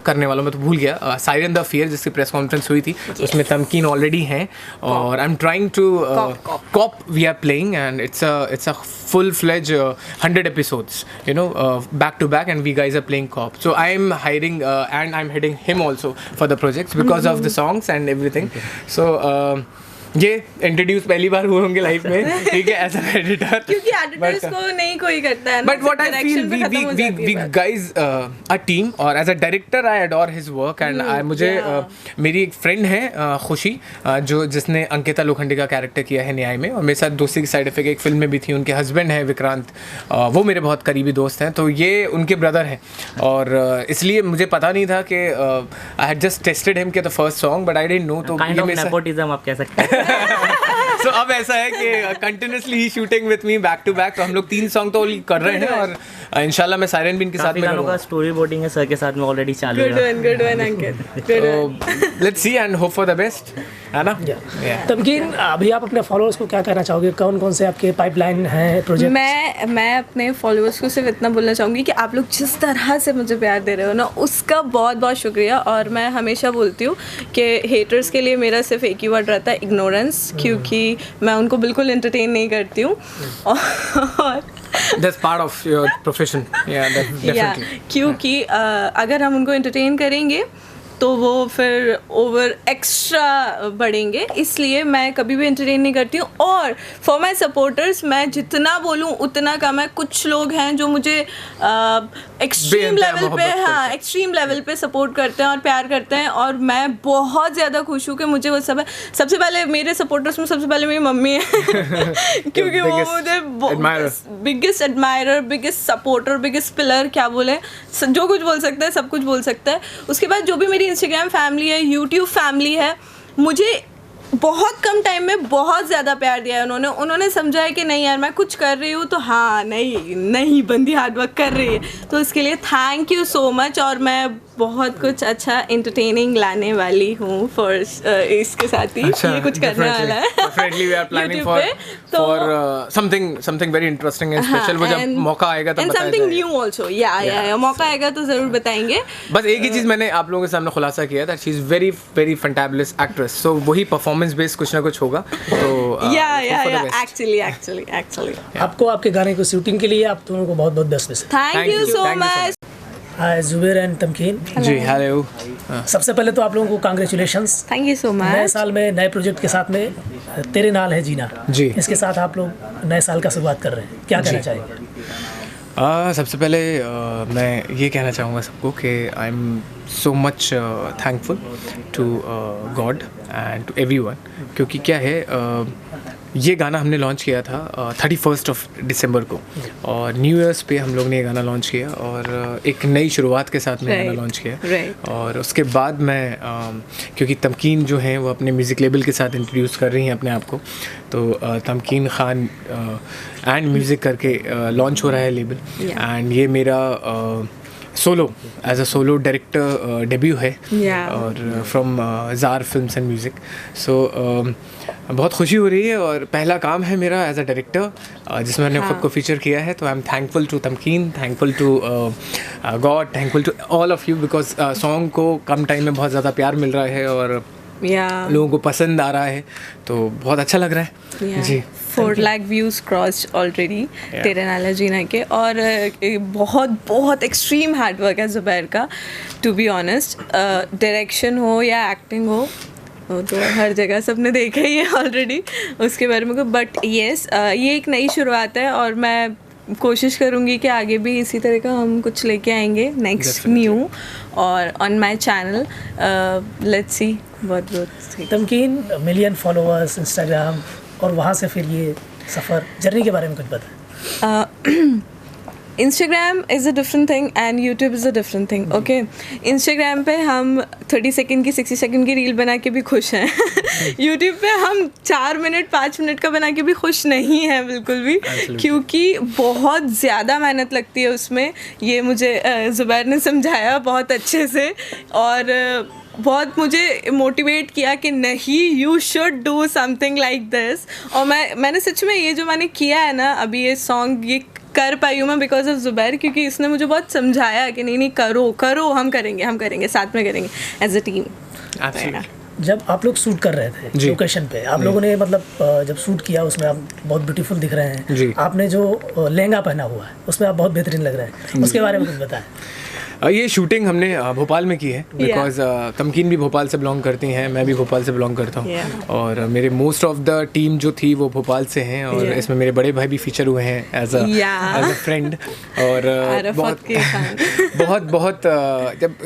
करने वाला हूँ, मैं तो भूल गया, सायरन द फियर जिसकी प्रेस कॉन्फ्रेंस हुई थी, उसमें तमकीन ऑलरेडी हैं और I am trying to cope we are playing and it's a full fledged 100 episodes, back to back, and we guys are playing cop. So I'm hiring and I'm heading him also for the projects because of the songs and everything. So ये introduce पहली बार हुए होंगे life में, ठीक है, as an editor, क्योंकि editors को नहीं कोई करता है ना, but what I feel we guys a team, और as a director I adore his work and मुझे मेरी एक फ्रेंड है खुशी, जिसने अंकिता लोखंडे का कैरेक्टर किया है न्याय में, और मेरे साथ दोस्ती की साइड इफेक्ट एक फिल्म में भी थी, उनके हस्बैंड है विक्रांत, वो मेरे बहुत करीबी दोस्त हैं, तो ये उनके ब्रदर हैं, और इसलिए मुझे पता नहीं था कि I had just tested him के the first song, but I didn't know, तो काइंड ऑफ नेपोटिज्म आप कह सकते हैं। So, अब ऐसा है कि कंटिन्यूसली ही shooting with me back to back, तो हम लोग 3 सॉन्ग तो कर रहे हैं, और इंशाल्लाह मैं सायरन भी इनके साथ में करूंगा। स्टोरी बोर्डिंग है सर के साथ में ऑलरेडी चालू है। Good one Ankit, let's see and hope for the best, है ना। तमकीन, अभी आप अपने फॉलोअर्स को क्या कहना चाहोगे, कौन कौन से आपके पाइपलाइन हैं प्रोजेक्ट? मैं अपने फॉलोअर्स को सिर्फ इतना बोलना चाहूँगी कि आप लोग जिस तरह से मुझे प्यार दे रहे हो ना, उसका बहुत बहुत शुक्रिया, और मैं हमेशा बोलती हूँ कि हेटर्स के लिए मेरा सिर्फ एक ही वर्ड रहता है, इग्नोरेंस, क्योंकि मैं उनको बिल्कुल एंटरटेन नहीं करती हूँ, और That's part of your profession. Yeah, definitely. क्योंकि अगर हम उनको एंटरटेन करेंगे तो वो फिर ओवर एक्स्ट्रा बढ़ेंगे, इसलिए मैं कभी भी एंटरटेन नहीं करती हूँ। और फॉर माई सपोर्टर्स मैं जितना बोलूँ उतना कम है। कुछ लोग हैं जो मुझे एक्सट्रीम लेवल पे, हाँ, एक्सट्रीम लेवल पे सपोर्ट करते हैं और प्यार करते हैं, और मैं बहुत ज़्यादा खुश हूँ कि मुझे वो सब है। सबसे पहले मेरे सपोर्टर्स में सबसे पहले मेरी मम्मी है क्योंकि वो मुझे biggest admirer, biggest supporter, biggest pillar, क्या बोले, जो कुछ बोल सकता है, सब कुछ बोल सकता है। उसके बाद जो भी मेरी इंस्टाग्राम फैमिली है, यूट्यूब फैमिली है, मुझे बहुत कम टाइम में बहुत ज़्यादा प्यार दिया है उन्होंने समझा है कि नहीं यार मैं कुछ कर रही हूँ तो हाँ, नहीं बंदी हार्ड वर्क कर रही है, तो इसके लिए थैंक यू सो मच। और मैं बहुत कुछ अच्छा एंटरटेनिंग लाने वाली हूँ फॉर इसके साथ ही, ये कुछ करने वाला है definitely we are planning for something very interesting and special. वो जब मौका आएगा तब बताया समथिंग न्यू आल्सो, या मौका आएगा तो ज़रूर बताएंगे। बस एक ही चीज़ मैंने आप लोगों के सामने खुलासा किया था, she is very very fantabulous actress, so वही परफॉर्मेंस बेस्ड कुछ ना कुछ होगा, तो एक्चुअली आपको आपके गाने को शूटिंग के लिए आप दोनों को बहुत बहुत best. Thank you so much. Hi Zubair and Tamkeen ji, hello. सबसे पहले तो आप लोगों को congratulations, thank you so much. नए साल में नए प्रोजेक्ट के साथ में तेरे नाल है जीना जी, इसके साथ आप लोग नए साल का शुरुआत कर रहे हैं, क्या कहना चाहेंगे? सबसे पहले मैं ये कहना चाहूँगा सबको कि I am so much thankful to God and to everyone, क्योंकि क्या है, ये गाना हमने लॉन्च किया था 31 दिसंबर को, और न्यू ईयर्स पे हम लोग ने ये गाना लॉन्च किया, और एक नई शुरुआत के साथ में गाना लॉन्च किया। और उसके बाद मैं क्योंकि तमकीन जो हैं वो अपने म्यूज़िक लेबल के साथ इंट्रोड्यूस कर रही हैं अपने आप को, तो तमकीन खान एंड म्यूज़िक करके लॉन्च हो रहा है लेबल, एंड ये मेरा solo as a solo director debut है, और from Jar films and music, so बहुत खुशी हो रही है, और पहला काम है मेरा एज अ डायरेक्टर जिसमें मैंने खुद को फीचर किया है, तो I am thankful to Tamkeen, thankful to God, thankful to all of you, because song को कम टाइम में बहुत ज़्यादा प्यार मिल रहा है और लोगों को पसंद आ रहा है, तो बहुत अच्छा लग रहा है जी। 4 लाख व्यूज़ क्रॉस ऑलरेडी तेरे नाल जीना के, और बहुत बहुत एक्सट्रीम हार्ड वर्क है ज़ुबैर का, टू बी ऑनेस्ट। डायरेक्शन हो या एक्टिंग हो, तो हर जगह सबने देखा ही है ऑलरेडी उसके बारे में, बट येस ये एक नई शुरुआत है, और मैं कोशिश करूँगी कि आगे भी इसी तरह का हम कुछ लेके आएंगे नेक्स्ट न्यू, और on my channel let's see बहुत बहुत। तमकीन, मिलियन फॉलोअर्स इंस्टाग्राम, और वहाँ से फिर ये सफ़र जर्नी के बारे में कुछ बताएं। Instagram is a different thing and YouTube is a different thing, okay. Instagram पे हम 30 सेकंड की 60 सेकंड की रील बना के भी खुश हैं यूट्यूब पे हम 4 मिनट 5 मिनट का बना के भी खुश नहीं हैं बिल्कुल भी, क्योंकि बहुत ज़्यादा मेहनत लगती है उसमें। ये मुझे ज़ुबैर ने समझाया बहुत अच्छे से, और बहुत मुझे मोटिवेट किया कि नहीं, you should do something like this. और मैंने सच में ये जो मैंने किया है ना अभी, ये सॉन्ग, ये कर पाई हूँ मैं बिकॉज ऑफ ज़ुबैर, क्योंकि इसने मुझे बहुत समझाया कि नहीं नहीं करो करो, हम करेंगे साथ में करेंगे एज अ टीम। जब आप लोग शूट कर रहे थे लोकेशन पे, आप लोगों ने मतलब जब शूट किया उसमें आप बहुत ब्यूटीफुल दिख रहे हैं, आपने जो लहंगा पहना हुआ है उसमें आप बहुत बेहतरीन लग रहे हैं, उसके बारे में कुछ बताएं। ये शूटिंग हमने भोपाल में की है बिकॉज तमकीन भी भोपाल से बिलोंग करती हैं, मैं भी भोपाल से बिलोंग करता हूँ और मेरे मोस्ट ऑफ द टीम जो थी वो भोपाल से हैं और इसमें मेरे बड़े भाई भी फीचर हुए हैं एज अ फ्रेंड। और बहुत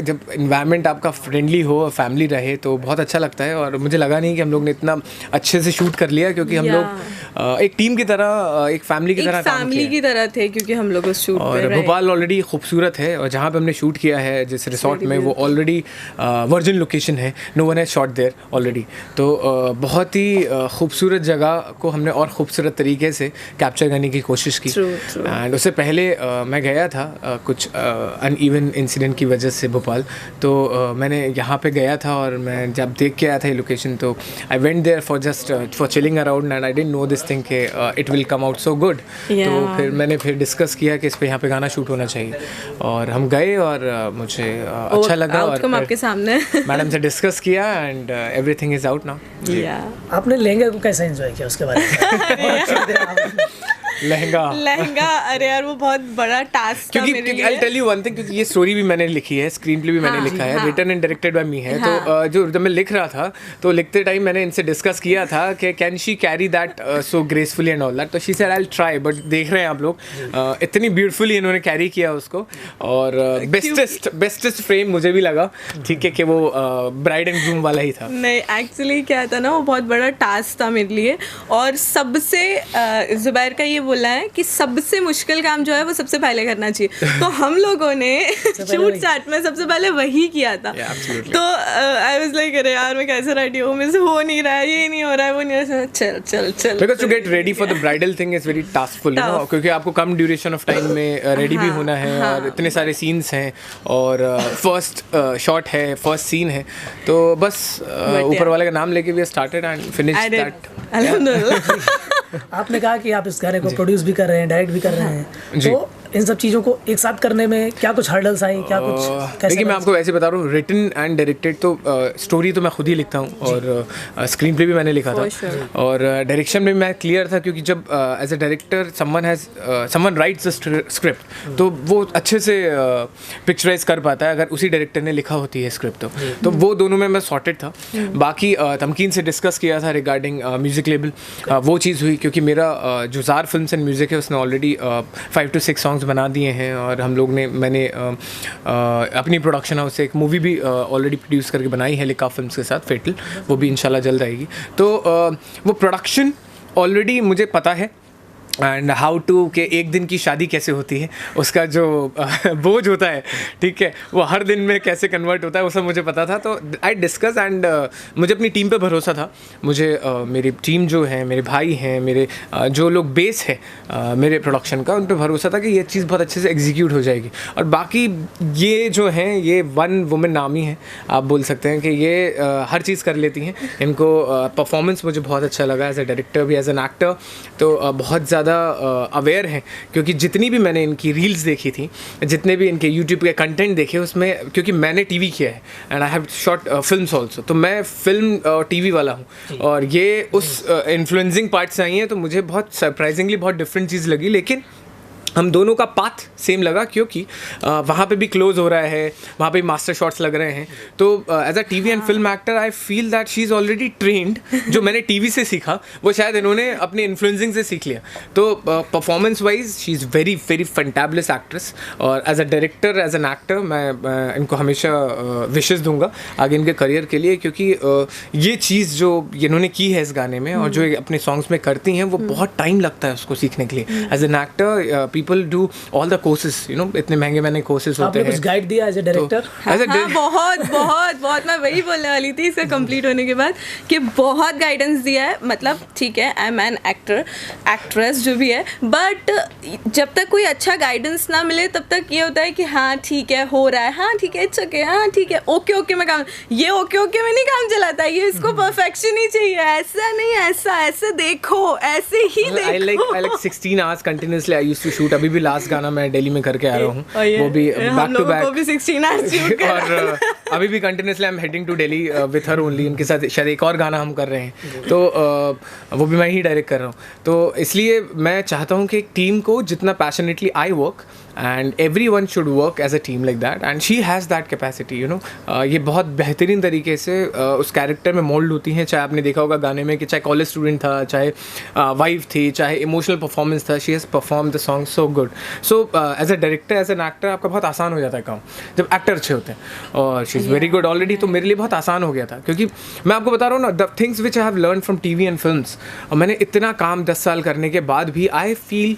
जब इन्वायरमेंट आपका फ्रेंडली हो, फैमिली रहे तो बहुत अच्छा लगता है। और मुझे लगा नहीं कि हम लोग ने इतना अच्छे से शूट कर लिया क्योंकि हम लोग एक टीम की तरह, एक फैमिली की तरह काम किया, की तरह थे क्योंकि हम लोग उस शूट और भोपाल ऑलरेडी खूबसूरत है और जहाँ पे हमने शूट किया है जिस रिसोर्ट में वो ऑलरेडी वर्जिन लोकेशन है, no one has shot there already. तो बहुत ही खूबसूरत जगह को हमने और खूबसूरत तरीके से कैप्चर करने की कोशिश की। एंड उससे पहले मैं गया था कुछ अनइवन इंसिडेंट की वजह से भोपाल, तो मैंने यहाँ पे गया था और मैं जब देख के आया था ये लोकेशन तो I went there for chilling around and I didn't know this thing कि it will come out so good. तो फिर मैंने डिस्कस किया कि इस पे यहाँ पे गाना शूट होना चाहिए और हम गए और मुझे अच्छा लगा और आपके सामने मैडम से डिस्कस किया and everything is out now. आपने लहंगे को कैसे एंजॉय किया उसके बारे में? लहंगा अरे यार वो बहुत बड़ा टास्क था मेरे लिए। I'll tell you one thing, क्योंकि ये स्टोरी भी मैंने लिखी है, स्क्रीन प्ले भी मैंने लिखा है, रिटन एंड डायरेक्टेड बाय मी है। तो जब मैं लिख रहा था तो लिखते टाइम मैंने इनसे डिस्कस किया था कि can she carry that so gracefully and all that. तो she said I will try, but देख रहे हैं आप लोग इतनी ब्यूटीफुली इन्होंने कैरी किया उसको और बेस्टेस्ट फ्रेम मुझे भी लगा, ठीक है, कि वो ब्राइड एंड ग्रूम वाला ही था। नहीं एक्चुअली क्या था ना, वो बहुत बड़ा टास्क था मेरे लिए और सबसे ज़ुबैर का ये बोला है कि सबसे मुश्किल काम जो है वो सबसे पहले करना चाहिए। तो हम लोगों ने शूट सेट में सबसे पहले वही किया था। तो आई वाज लाइक अरे यार मैं कैसे रेडी हूँ, मुझसे हो नहीं रहा है, ये नहीं हो रहा है, वो नहीं हो रहा है, चल because to get ready for the bridal thing is very taskful, you know, क्योंकि आपको कम ड्यूरेशन ऑफ टाइम में रेडी भी होना है और इतने सारे सीन्स हैं और फर्स्ट शॉट है, फर्स्ट सीन है, तो बस ऊपर वाले का नाम लेके we started and finished that. अल्हम्दुलिल्लाह। आपने कहा कि आप इस गाने को प्रोड्यूस भी कर रहे हैं, डायरेक्ट भी कर रहे हैं, तो इन सब चीज़ों को एक साथ करने में क्या कुछ हर्डल्स आई, क्या कुछ? देखिए मैं आपको वैसे बता रहा हूँ, रिटन एंड डायरेक्टेड तो स्टोरी तो मैं खुद ही लिखता हूँ और स्क्रीन प्ले भी मैंने लिखा था और डायरेक्शन में मैं क्लियर था, क्योंकि जब as a director someone writes the script तो वो अच्छे से पिक्चराइज कर पाता है अगर उसी डायरेक्टर ने लिखा होती है स्क्रिप्ट तो वो दोनों में मैं सॉर्टेड था। बाकी तमकीन से डिस्कस किया था रिगार्डिंग म्यूज़िक लेबल, वो चीज़ हुई क्योंकि मेरा जो ज़ार फिल्म्स एंड म्यूज़िक है उसने ऑलरेडी 5 to 6 सॉन्ग्स बना दिए हैं और हम लोग ने मैंने अपनी प्रोडक्शन हाउस से एक मूवी भी ऑलरेडी प्रोड्यूस करके बनाई है लिका फिल्म्स के साथ, फेटल, वो भी इंशाल्लाह जल्द आएगी। तो वो प्रोडक्शन ऑलरेडी मुझे पता है एंड हाउ टू के एक दिन की शादी कैसे होती है, उसका जो बोझ होता है, ठीक है, वो हर दिन में कैसे कन्वर्ट होता है, वो सब मुझे पता था। तो आई डिस्कस एंड मुझे अपनी टीम पे भरोसा था, मुझे मेरी टीम जो है, मेरे भाई हैं, मेरे जो लोग बेस है मेरे प्रोडक्शन का, उन पे भरोसा था कि ये चीज़ बहुत अच्छे से एग्जीक्यूट हो जाएगी। और बाकी ये जो हैं ये वन वुमेन आर्मी है, आप बोल सकते हैं कि ये हर चीज़ कर लेती हैं। इनको परफॉर्मेंस मुझे बहुत अच्छा लगा एज ए डायरेक्टर भी, एज एन एक्टर, तो बहुत ज़्यादा अवेयर हैं, क्योंकि जितनी भी मैंने इनकी रील्स देखी थी, जितने भी इनके यूट्यूब के कंटेंट देखे उसमें, क्योंकि मैंने टीवी किया है and I have short films also, तो मैं फिल्म टीवी वाला हूँ और ये उस इन्फ्लुएंसिंग पार्ट से आई हैं, तो मुझे बहुत सरप्राइजिंगली बहुत डिफरेंट चीज़ लगी। लेकिन हम दोनों का पाथ सेम लगा, क्योंकि वहाँ पे भी क्लोज हो रहा है, वहाँ पे मास्टर शॉट्स लग रहे हैं। तो as a TV and film actor I feel that she is already trained, जो मैंने टीवी से सीखा वो शायद इन्होंने अपनी इन्फ्लुएंसिंग से सीख लिया। तो performance wise she is very very fantabulous actress और as a director, as an actor मैं इनको हमेशा विशेज़ दूंगा आगे इनके करियर के लिए, क्योंकि ये चीज़ जो इन्होंने की है इस गाने में और जो अपने सॉन्ग्स में करती हैं वो बहुत टाइम लगता है उसको सीखने के लिए। As an actor people do all the courses, you know, इतने महंगे कोर्सेज होते हैं। आपने कुछ गाइड दिया एज ए डायरेक्टर? बहुत मैं वही बोलने वाली थी इसका कंप्लीट होने के बाद कि बहुत गाइडेंस दिया है। मतलब ठीक है, I am an actor, actress जो भी है, बट जब तक कोई अच्छा गाइडेंस ना मिले तब तक ये होता है कि हाँ ठीक है, हो रहा है, हाँ ठीक है, इट्स ओके, हाँ ठीक है, ओके में काम, ये ओके में नहीं काम चलाता, ये इसको परफेक्शन ही चाहिए, ऐसा नहीं, ऐसे देखो, ऐसे ही देखो। I like 16 hours continuously I used to shoot shoot अभी भी लास्ट गाना मैं दिल्ली में करके आ रहा हूँ, वो भी बैक टू बैक, वो भी 16 आवर्स शूट और अभी भी continuously I am heading to Delhi with her only. इनके साथ शायद एक और गाना हम कर रहे हैं, तो वो भी मैं ही डायरेक्ट कर रहा हूँ। तो इसलिए मैं चाहता हूँ कि एक टीम को जितना passionately I work, and every one should work as a team like that, and she has that capacity, you know. ये बहुत बेहतरीन तरीके से उस कैरेक्टर में मोल्ड होती हैं। चाहे आपने देखा होगा गाने में कि चाहे कॉलेज स्टूडेंट था, चाहे वाइफ थी, चाहे इमोशनल परफॉर्मेंस था, she has perform the song so good. So as a director, as an actor, आपका बहुत आसान हो जाता है काम जब एक्टर अच्छे होते हैं, और she is very good already. तो मेरे लिए बहुत आसान हो गया था, क्योंकि मैं आपको बता रहा हूँ ना, the things which I have learn from TV and films, और मैंने इतना काम 10 साल करने के बाद भी आई फील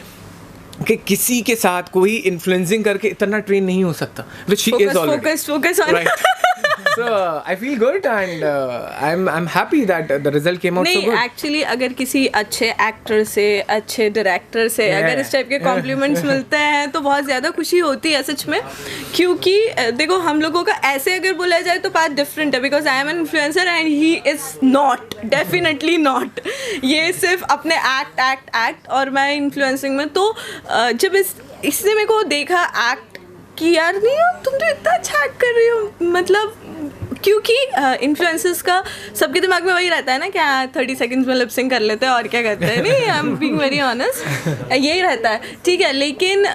कि किसी के साथ कोई इन्फ्लुएंसिंग करके इतना ट्रेन नहीं हो सकता, which she is already. Focus on Right. So I feel good, and I'm happy that the result came out so good. नहीं, एक्चुअली अगर किसी अच्छे एक्टर से, अच्छे डायरेक्टर से अगर इस टाइप के कॉम्प्लीमेंट्स मिलते हैं तो बहुत ज़्यादा खुशी होती है सच में। क्योंकि देखो, हम लोगों का ऐसे अगर बोला जाए तो बात डिफरेंट है, because I am an influencer and he is not, definitely not. ये सिर्फ अपने एक्ट और मैं इन्फ्लुएंसिंग में। तो जब इसने मेरे को देखा एक्ट कि यार नहीं तुम तो इतना अच्छा एक्ट कर रही हो, मतलब क्योंकि इन्फ्लुएंसर्स का सबके दिमाग में वही रहता है ना, क्या 30 सेकंड्स में लिपसिंग कर लेते हैं और क्या करते हैं। नहीं, I am being very honest, यही रहता है, ठीक है। लेकिन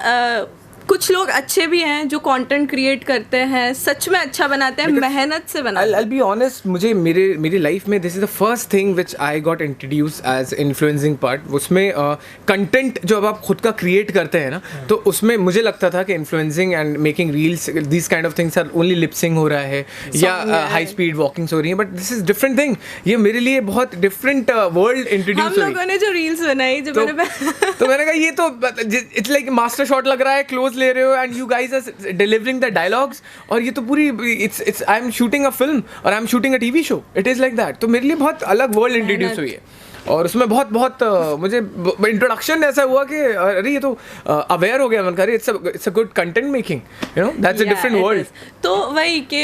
कुछ लोग अच्छे भी हैं जो कंटेंट क्रिएट करते हैं, सच में अच्छा बनाते हैं, मेहनत से बनाते हैं। I'll be honest, मुझे मेरी लाइफ में this is the first thing which I got introduce as influencing part. उसमें कंटेंट जो अब आप खुद का क्रिएट करते हैं ना, तो उसमें मुझे लगता था कि influencing and making reels, this kind of things are only lipsyncing हो रहा है या हाई स्पीड वॉकिंग्स हो रही है, but this is different thing. ये मेरे लिए बहुत डिफरेंट वर्ल्ड इंट्रोड्यूस हम लोगों ने जो रील्स बनाई, जो तो मैंने कहा ये तो इट्स लाइक मास्टर शॉट लग रहा है, क्लोज ले रहे हो and you guys are delivering the dialogues, और ये तो पूरी it's I am shooting a film और I am shooting a TV show, it is like that. तो मेरे लिए बहुत अलग वर्ल्ड इंट्रोड्यूस हुई है, और उसमें बहुत मुझे इंट्रोडक्शन ऐसा हुआ कि अरे ये तो अवेयर हो गया, मन कर it's a good content making, you know, that's a different world. तो वही कि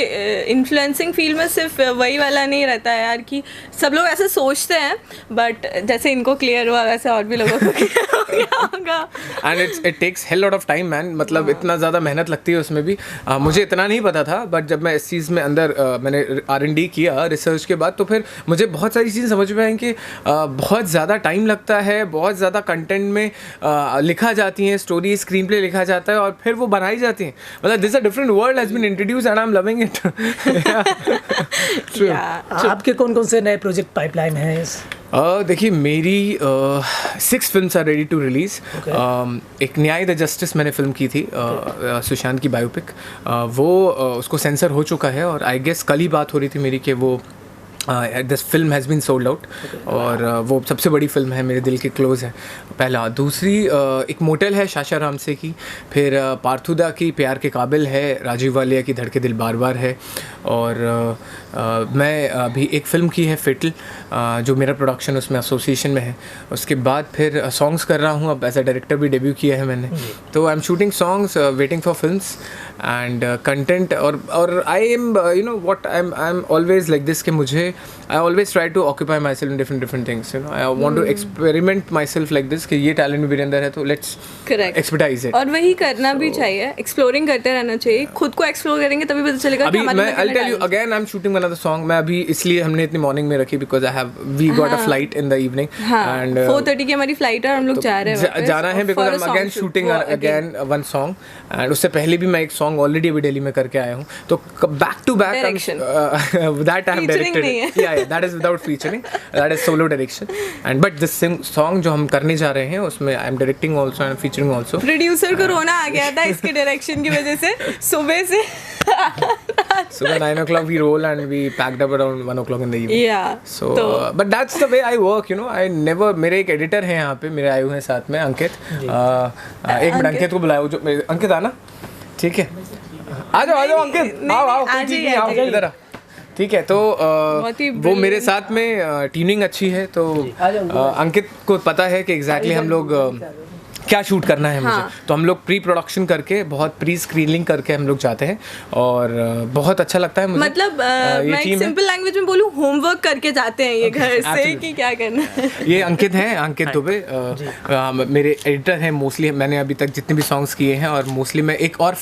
इन्फ्लुएंसिंग फील्ड में सिर्फ वही वाला नहीं रहता है यार, कि सब लोग ऐसे सोचते हैं, बट जैसे इनको क्लियर हुआ वैसे और भी लोगों को क्लियर हो गया होगा। And it takes hell lot of time man, मतलब इतना ज़्यादा मेहनत लगती है उसमें भी। मुझे इतना नहीं पता था, बट जब मैं इस चीज़ में अंदर मैंने R&D किया रिसर्च के बाद, तो फिर मुझे बहुत सारी चीज़ें समझ में आई कि बहुत ज़्यादा टाइम लगता है, बहुत ज़्यादा कंटेंट में लिखा जाती हैं, स्टोरी स्क्रीन प्ले लिखा जाता है और फिर वो बनाई जाती हैं। मतलब this a different world has been introduced and I am loving it. आपके कौन कौन से नए प्रोजेक्ट पाइपलाइन हैं? देखिए, मेरी 6 films are ready to release. Ek Nyay the justice मैंने फिल्म की थी, सुशांत की बायोपिक, वो उसको सेंसर हो चुका है, और आई गेस कल ही बात हो रही थी मेरी कि वो this film has been sold out, और वो सबसे बड़ी फिल्म है, मेरे दिल के क्लोज है, पहला। दूसरी एक मोटेल है शाशा रामसे की, फिर पार्थुदा की प्यार के काबिल है, राजीव वालिया की धड़के दिल बार बार है, और मैं अभी एक फ़िल्म की है फिटल, जो मेरा प्रोडक्शन उसमें एसोसिएशन में है। उसके बाद फिर सॉन्ग्स कर रहा हूँ, अब एज अ डायरेक्टर भी डेब्यू किया है मैंने, तो I am shooting songs, waiting for films and content. और I am you know what I am always like this, कि मुझे I always try to occupy myself in different things, you know. I want to experiment myself like this, कि ये talent मेरे अंदर है, तो let's expertise it. और वही करना भी चाहिए, एक्सप्लोरिंग करते रहना चाहिए, खुद को एक्सप्लोर करेंगे तभी पता चलेगा। अभी मैं I'll tell you again, I'm shooting another song. मैं अभी इसलिए हमने इतनी मॉर्निंग में रखी because we got a flight in the evening, and 4:30 की हमारी फ्लाइट है और हम लोग जा रहे हैं, जाना है because I'm again shooting again one song, and उससे पहले भी मैं एक song already अभी दिल्ली में करके आया हूँ, तो back to back that I'm directed. Yeah, that is without featuring, that is solo direction, and but this song जो हम करने जा रहे हैं उसमें I am directing also and featuring also. Producer को रोना आ गया था इसके डायरेक्शन की वजह से, सुबह से सुबह 9 o'clock we roll and we packed up around 1 o'clock in the evening. Yeah. So but that's the way I work, you know. I never, मेरे एक एडिटर हैं यहाँ पे, मेरे आए हुए हैं साथ में अंकित। एक मिनट, अंकित को बुलाओ, जो अंकित आना, ठीक है, आ जाओ अंकित, आओ इधर आ, ठीक है। तो वो मेरे साथ में ट्यूनिंग अच्छी है, तो अंकित को पता है कि एग्जैक्टली हम लोग क्या शूट करना है मुझे। हाँ। तो हम लोग प्री प्रोडक्शन करके, बहुत प्री स्क्रीनिंग करके हम लोग जाते हैं और बहुत अच्छा लगता है मुझे। मतलब ये मैं एक team है। सिंपल लैंग्वेज में बोलूँ, होमवर्क करके जाते हैं ये घर से absolutely। कि क्या करना है। ये अंकित हैं, अंकित दुबे मेरे एडिटर हैं मोस्टली। मैंने अभी तक जितने भी सॉन्ग्स किए हैं और मोस्टली मैं एक और फिल्म